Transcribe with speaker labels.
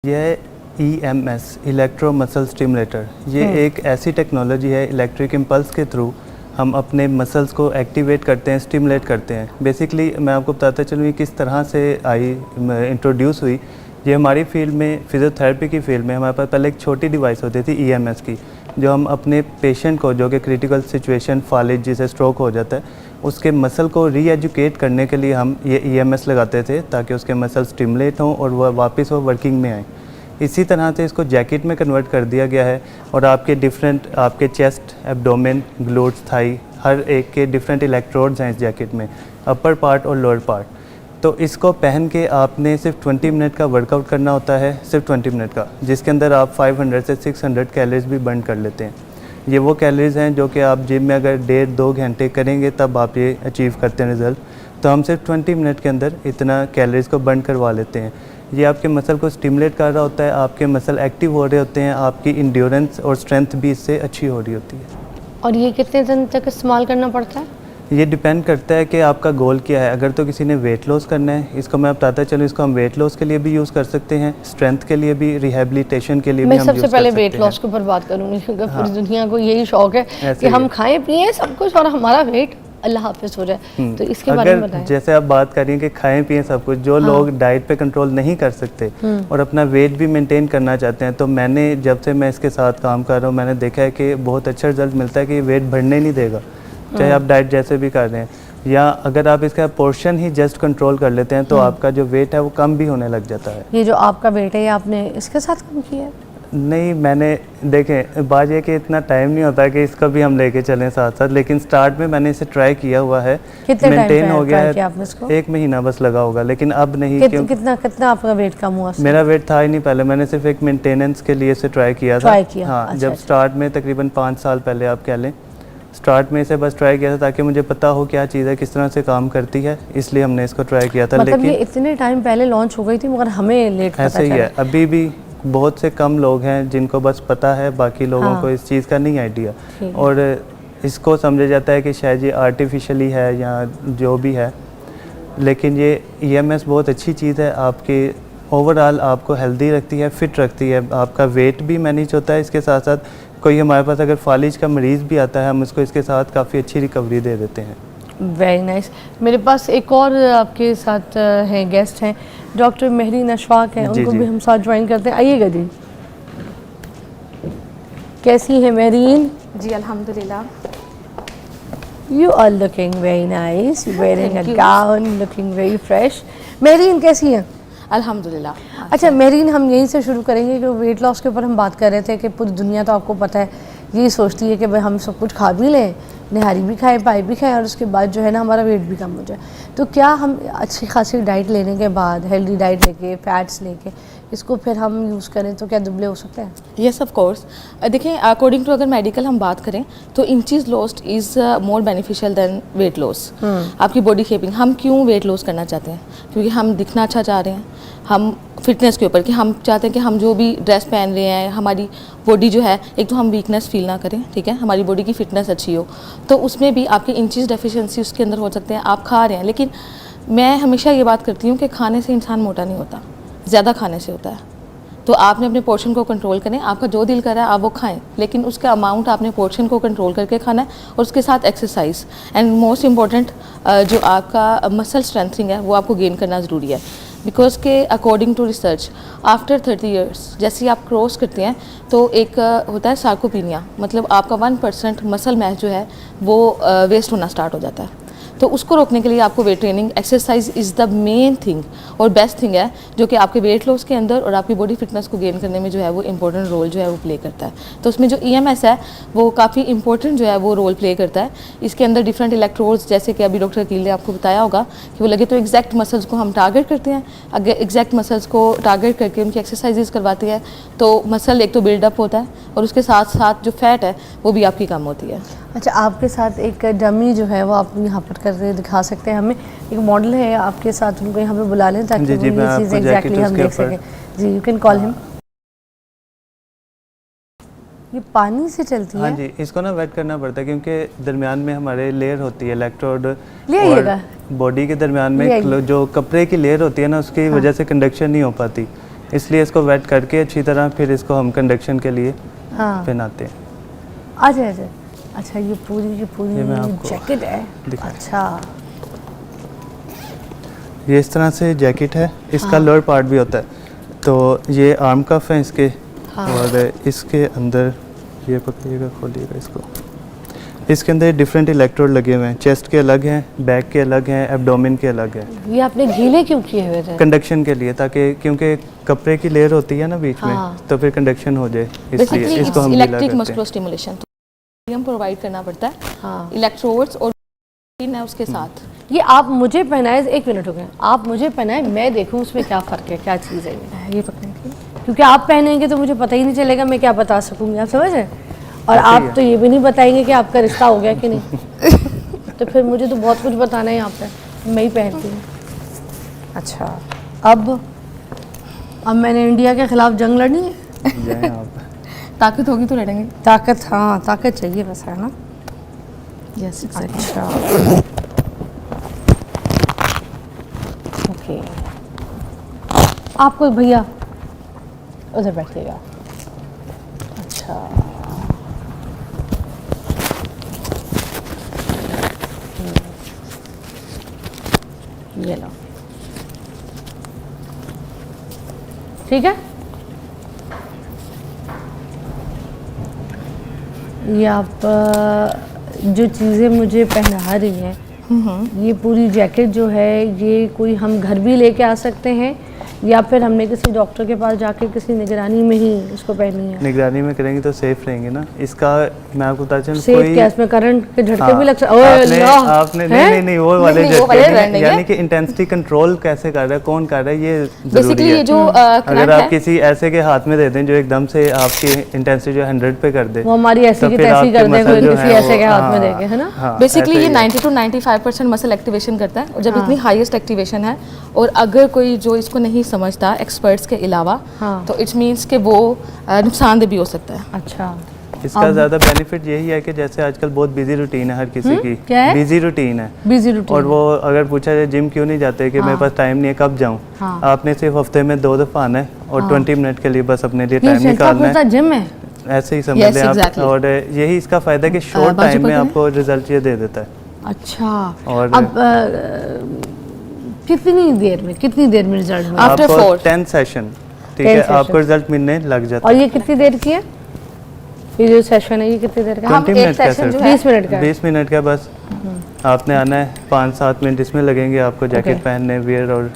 Speaker 1: यह EMS electro muscle stimulator ये एक ऐसी टेक्नोलॉजी है, इलेक्ट्रिक इम्पल्स के थ्रू हम अपने मसल्स को एक्टिवेट करते हैं, स्टिमुलेट करते हैं। बेसिकली मैं आपको बताता चलूँ ये किस तरह से इंट्रोड्यूस हुई। ये हमारी फील्ड में, फिजियोथेरेपी की फील्ड में हमारे पास पहले एक छोटी डिवाइस होती थी EMS की, जो हम अपने पेशेंट को, जो कि क्रिटिकल सिचुएशन फालिज जिसे स्ट्रोक हो जाता है, उसके मसल को रीएजुकेट करने के लिए हम ये EMS लगाते थे ताकि उसके मसल स्टिमुलेट हों और वह वापस वो वर्किंग में आए। इसी तरह से इसको जैकेट में कन्वर्ट कर दिया गया है और आपके आपके चेस्ट, एब्डोमेन, ग्लूट्स, थाई, हर एक के डिफरेंट इलेक्ट्रोड्स हैं इस जैकेट में, अपर पार्ट और लोअर पार्ट। तो इसको पहन के आपने सिर्फ 20 मिनट का वर्कआउट करना होता है, सिर्फ 20 मिनट का, जिसके अंदर आप 500 से 600 कैलोरीज भी बर्न कर लेते हैं। ये वो कैलोरीज हैं जो कि आप जिम में अगर 1.5-2 घंटे करेंगे तब आप ये अचीव करते हैं रिज़ल्ट। तो हम सिर्फ 20 मिनट के अंदर इतना कैलोरीज को बर्न करवा लेते हैं। ये आपके मसल को स्टिमुलेट कर रहा होता है, आपके मसल एक्टिव हो रहे होते हैं, आपकी इंड्योरेंस और स्ट्रेंथ भी इससे अच्छी हो रही होती है।
Speaker 2: और ये कितने दिन तक इस्तेमाल करना पड़ता है?
Speaker 1: ये डिपेंड करता है कि आपका गोल क्या है। अगर तो किसी ने वेट लॉस करना है, इसको मैं बताता चलूँ, इसको हम वेट लॉस के लिए भी यूज़ कर सकते हैं, स्ट्रेंथ के लिए भी, रिहेबिलिटेशन के लिए भी हम यूज़ कर सकते हैं।
Speaker 2: मैं सबसे पहले वेट लॉस के ऊपर बात करूँगी क्योंकि पूरी दुनिया को यही शौक है कि हम खाएं पिएं सब कुछ और हमारा वेट अल्लाह हाफिज हो जाए। तो इसके बारे में बताएं।
Speaker 1: जैसे आप बात कर रही हैं कि खाएं पिएं सब कुछ, जो लोग डाइट पे कंट्रोल नहीं कर सकते और अपना वेट भी मेंटेन करना चाहते हैं, तो मैंने जब से मैं इसके साथ काम कर रहा हूँ मैंने देखा है कि बहुत अच्छा रिजल्ट मिलता है कि वेट बढ़ने नहीं देगा, चाहे आप डाइट जैसे भी कर रहे हैं। या अगर आप इसका पोर्शन ही जस्ट कंट्रोल कर लेते हैं तो आपका जो वेट है वो कम भी होने लग जाता है।
Speaker 2: ये जो आपका वेट है ये आपने इसके साथ कम किया है?
Speaker 1: नहीं, मैंने देखें बात ये कि इतना टाइम नहीं होता कि इसका भी हम लेके चलें साथ साथ, लेकिन स्टार्ट में मैंने इसे ट्राई किया हुआ है, मेंटेन हो गया है। 1 महीना बस लगा होगा, लेकिन अब नहीं।
Speaker 2: कितना आपका वेट कम हुआ?
Speaker 1: मेरा वेट था ही नहीं पहले, मैंने सिर्फ एक मेंटेनेंस के लिए इसे ट्राई किया था। हाँ, जब स्टार्ट में तकरीबन 5 साल पहले आप कह लें, स्टार्ट में इसे बस ट्राई किया था ताकि मुझे पता हो क्या चीज़ है, किस तरह से काम करती है, इसलिए हमने इसको ट्राई किया था।
Speaker 2: मतलब
Speaker 1: लेकिन
Speaker 2: ये इतने टाइम पहले लॉन्च हो गई थी मगर हमें लेट पता
Speaker 1: ऐसे ही है। अभी भी बहुत से कम लोग हैं जिनको बस पता है, बाकी लोगों को इस चीज़ का नहीं आइडिया, और इसको समझा जाता है कि शायद ये आर्टिफिशियली है या जो भी है, लेकिन ये EMS बहुत अच्छी चीज़ है। आपके ओवरऑल आपको हेल्दी रखती है, फिट रखती है, आपका वेट भी मैनेज होता है। इसके साथ साथ कोई हमारे पास अगर फालिज का मरीज़ भी आता है, हम उसको इसके साथ काफ़ी अच्छी रिकवरी दे देते हैं।
Speaker 2: Very nice. मेरे पास एक और आपके साथ हैं, गेस्ट हैं, डॉक्टर मेहरीन अशफाक हैं, उनको भी हम साथ ज्वाइन करते हैं। आइएगा जी। कैसी है मेहरीन?
Speaker 3: जी अल्हम्दुलिल्लाह।
Speaker 2: You are looking very nice, wearing a gown, looking very fresh. Mehreen कैसी है?
Speaker 3: अल्हम्दुलिल्लाह।
Speaker 2: अच्छा मेहरीन, हम यहीं से शुरू करेंगे कि वेट लॉस के ऊपर हम बात कर रहे थे कि पूरी दुनिया तो आपको पता है यही सोचती है कि भाई हम सब कुछ खा भी लें, निहारी भी खाएं, पाई भी खाएं और उसके बाद जो है ना हमारा वेट भी कम हो जाए। तो क्या हम अच्छी खासी डाइट लेने के बाद, हेल्दी डाइट लेके, फैट्स लेके इसको फिर हम यूज़ करें तो क्या दुबले हो सकते हैं?
Speaker 3: Yes of course. देखें, अकॉर्डिंग टू अगर मेडिकल हम बात करें तो inches lost is more beneficial than weight loss. आपकी बॉडी शेपिंग, हम क्यों वेट लॉस करना चाहते हैं? क्योंकि हम दिखना अच्छा चाह रहे हैं, हम फिटनेस के ऊपर कि हम चाहते हैं कि हम जो भी ड्रेस पहन रहे हैं, हमारी बॉडी जो है, एक तो हम वीकनेस फील ना करें, ठीक है, हमारी बॉडी की फिटनेस अच्छी हो। तो उसमें भी आपके इंचेस डेफिशिएंसी उसके अंदर हो सकते हैं। आप खा रहे हैं, लेकिन मैं हमेशा ये बात करती हूँ कि खाने से इंसान मोटा नहीं होता, ज़्यादा खाने से होता है। तो आपने अपने पोर्शन को कंट्रोल करें, आपका जो दिल कर रहा है आप वो खाएं, लेकिन उसका अमाउंट आपने पोर्शन को कंट्रोल करके खाना है, और उसके साथ एक्सरसाइज एंड मोस्ट इम्पॉर्टेंट जो आपका मसल स्ट्रेंथनिंग है वो आपको गेन करना ज़रूरी है। बिकॉज के according to research after 30 years जैसे ही आप क्रॉस करते हैं तो एक होता है सार्कोपीनिया, मतलब आपका 1% मसल मैस जो है वो वेस्ट होना स्टार्ट हो जाता है। तो उसको रोकने के लिए आपको weight training, exercise is the main thing और बेस्ट थिंग है जो कि आपके वेट लॉस के अंदर और आपकी बॉडी फिटनेस को गेन करने में जो है वो इंपॉर्टेंट रोल जो है वो प्ले करता है। तो उसमें जो EMS है वो काफ़ी इंपॉर्टेंट जो है वो रोल प्ले करता है। इसके अंदर डिफरेंट इलेक्ट्रोड्स, जैसे कि अभी डॉक्टर अकील ने आपको बताया होगा कि वो लगे तो एग्जैक्ट मसल्स को हम टारगेट करते हैं, अगर एग्जैक्ट मसल्स को टारगेट करके उनकी एक्सरसाइजेज करवाते हैं तो मसल एक तो बिल्डअप होता है और उसके साथ साथ जो फैट है वो भी आपकी कम होती है।
Speaker 2: अच्छा, आपके साथ एक डमी जो है वो आप यहाँ पर करके दिखा सकते हैं हमें, एक मॉडल है आपके साथ, उनको यहाँ पे बुला लें ताकि वो ये चीज़ एग्जैक्टली हम देख सकें। जी, यू कैन कॉल हिम। ये पानी से चलती है?
Speaker 1: हाँ जी, इसको ना वेट करना पड़ता है क्योंकि दरमियान में हमारे लेयर होती है इलेक्ट्रोड और बॉडी के दरमियान में जो कपड़े की लेयर होती है ना, उसकी वजह से कंडक्शन नहीं हो पाती। इसलिए इसको वेट करके अच्छी तरह फिर इसको हम कंडक्शन के लिए
Speaker 2: हाँ
Speaker 1: पहनाते हैं।
Speaker 2: अच्छा अच्छा अच्छा, ये पूरी की पूरी
Speaker 1: ये मैं आपको
Speaker 2: जैकेट है।
Speaker 1: दिखा-
Speaker 2: अच्छा
Speaker 1: ये इस तरह से जैकेट है, इसका
Speaker 2: हाँ।
Speaker 1: लोअर पार्ट भी होता है। तो ये आर्म कफ है इसके,
Speaker 2: हाँ।
Speaker 1: और इसके अंदर ये पकड़िएगा, खोलिएगा इसको, इसके अंदर डिफरेंट इलेक्ट्रोड लगे हुए हैं। चेस्ट के अलग हैं, बैक के अलग हैं, एब्डोमेन के अलग हैं।
Speaker 2: ये आपने गीले क्यों किए हुए थे?
Speaker 1: कंडक्शन के लिए, ताकि क्योंकि कपड़े की लेयर होती है ना बीच
Speaker 2: हाँ।
Speaker 1: में, तो फिर कंडक्शन हो जाए, इसलिए
Speaker 3: बेसिकली
Speaker 1: इसको हम गीला
Speaker 3: इलेक्ट्रिक
Speaker 1: करते हैं।
Speaker 3: मस्कुलर स्टिमुलेशन हम प्रोवाइड करना पड़ता है,
Speaker 2: हाँ
Speaker 3: इलेक्ट्रोड्स और है उसके साथ।
Speaker 2: ये आप मुझे पहनाए, एक मिनट हो गए, आप मुझे पहनाए, मैं देखूं उसमें क्या फ़र्क है, क्या चीज़ है ये पकड़ने की, क्योंकि आप पहनेंगे तो मुझे पता ही नहीं चलेगा, मैं क्या बता सकूंगी, आप समझ रहे हैं? और
Speaker 1: ऐसे ही
Speaker 2: आप
Speaker 1: है।
Speaker 2: तो ये भी नहीं बताएंगे कि आपका रिश्ता हो गया कि नहीं। तो फिर मुझे तो बहुत कुछ बताना है यहाँ पे, मैं ही पहनती हूँ। अच्छा, अब मैंने इंडिया के ख़िलाफ़ जंग लड़नी है।
Speaker 1: जाएं आप।
Speaker 3: ताकत होगी तो लड़ेंगे।
Speaker 2: ताकत, हाँ ताकत चाहिए बस, है ना?
Speaker 3: यस
Speaker 2: अच्छा ओके, आपको भैया उधर बैठिएगा। अच्छा ये लो, ठीक है। ये आप जो चीज़ें मुझे पहना रही हैं, ये पूरी जैकेट जो है, ये कोई हम घर भी लेके आ सकते हैं या फिर हमने किसी डॉक्टर के पास जाके किसी निगरानी में ही इसको पहननी है?
Speaker 1: निगरानी में करेंगे तो सेफ रहेंगे ना। इसका मैं आपको बता चलूं,
Speaker 2: सेफ
Speaker 1: कोई
Speaker 2: क्या, इसमें करंट के झटके
Speaker 1: हाँ,
Speaker 2: भी लग सकते? ओए
Speaker 1: आपने
Speaker 2: अल्लाह!
Speaker 1: आपने
Speaker 2: हैं?
Speaker 1: नहीं वो वाले
Speaker 3: नहीं, वो
Speaker 1: झटके
Speaker 3: वाले
Speaker 1: नहीं,
Speaker 3: नहीं
Speaker 1: यानी
Speaker 3: है।
Speaker 1: कि इंटेंसिटी कंट्रोल कैसे कर रहा है, कौन कर रहा है, ये जरूरी
Speaker 3: बेसिकली ये
Speaker 1: है।
Speaker 3: जो
Speaker 1: अगर
Speaker 3: करंट
Speaker 1: आप
Speaker 3: है,
Speaker 1: किसी ऐसे के हाथ में दे दें जो एकदम से आपकी इंटेंसिटी जो 100 पे कर दे,
Speaker 2: वो हमारी ऐसी
Speaker 1: तो
Speaker 2: की
Speaker 1: फिर
Speaker 2: तैसी
Speaker 1: आपके
Speaker 2: कर दे
Speaker 1: मसल
Speaker 2: कोई
Speaker 1: जो
Speaker 2: किसी
Speaker 1: हैं
Speaker 2: ऐसे
Speaker 1: वो-
Speaker 2: के हाथ में
Speaker 1: हाँ,
Speaker 2: देके, है ना?
Speaker 1: हाँ,
Speaker 3: बेसिकली
Speaker 1: ऐसे
Speaker 3: ये
Speaker 1: ही है।
Speaker 3: 90 to 95% मसल एक्टिवेशन करता है, और जब
Speaker 2: हाँ।
Speaker 3: इतनी हाईएस्ट एक्टिवेशन है, और अगर कोई जो इसको नहीं समझता एक्सपर्ट्स के अलावा,
Speaker 2: हाँ।
Speaker 3: तो इट्स मीन्स कि वो नुकसानदेह भी हो सकता है।
Speaker 2: अच्छा,
Speaker 1: इसका ज़्यादा बेनिफिट यही है कि जैसे आजकल बहुत बिजी रूटीन है हर किसी की,
Speaker 2: क्या है?
Speaker 1: बिजी रूटीन है,
Speaker 2: बिजी रूटीन।
Speaker 1: और वो अगर पूछा जाए जिम क्यों नहीं जाते कि मेरे पास टाइम नहीं है, कब जाऊँ,
Speaker 2: हाँ।
Speaker 1: आपने सिर्फ हफ्ते में 2 दफ़ा आना है और 20 मिनट के लिए बस अपने लिए
Speaker 2: ये
Speaker 1: टाइम
Speaker 2: चलता
Speaker 1: निकालना है।
Speaker 2: फिरता जिम है?
Speaker 1: ऐसे ही समझ
Speaker 3: Yes,
Speaker 1: लें आप।
Speaker 3: exactly.
Speaker 1: और यही इसका फ़ायदा है कि शॉर्ट
Speaker 3: बाजू
Speaker 1: टाइम में
Speaker 3: पकड़ें।
Speaker 1: आपको रिजल्ट ये दे देता है।
Speaker 2: अच्छा,
Speaker 1: और
Speaker 2: अब कितनी देर में रिजल्ट मिला?
Speaker 3: After
Speaker 1: आपको
Speaker 3: 4
Speaker 1: 10 सेशन, ठीक
Speaker 2: 10
Speaker 1: है,
Speaker 2: session।
Speaker 1: आपको रिजल्ट मिलने लग जाता
Speaker 2: और
Speaker 1: है।
Speaker 2: ये कितनी देर की है? ये जो सेशन है ये कितनी देर का है?
Speaker 3: हम
Speaker 1: 20
Speaker 3: एक
Speaker 1: मिनट का
Speaker 3: session जो
Speaker 1: सर,
Speaker 3: है
Speaker 2: 20 मिनट का है।
Speaker 1: 20 मिनट का बस। आपने आना है, 5-7 मिनट इसमें लगेंगे आपको जैकेट
Speaker 2: Okay.
Speaker 1: पहनने, वियर और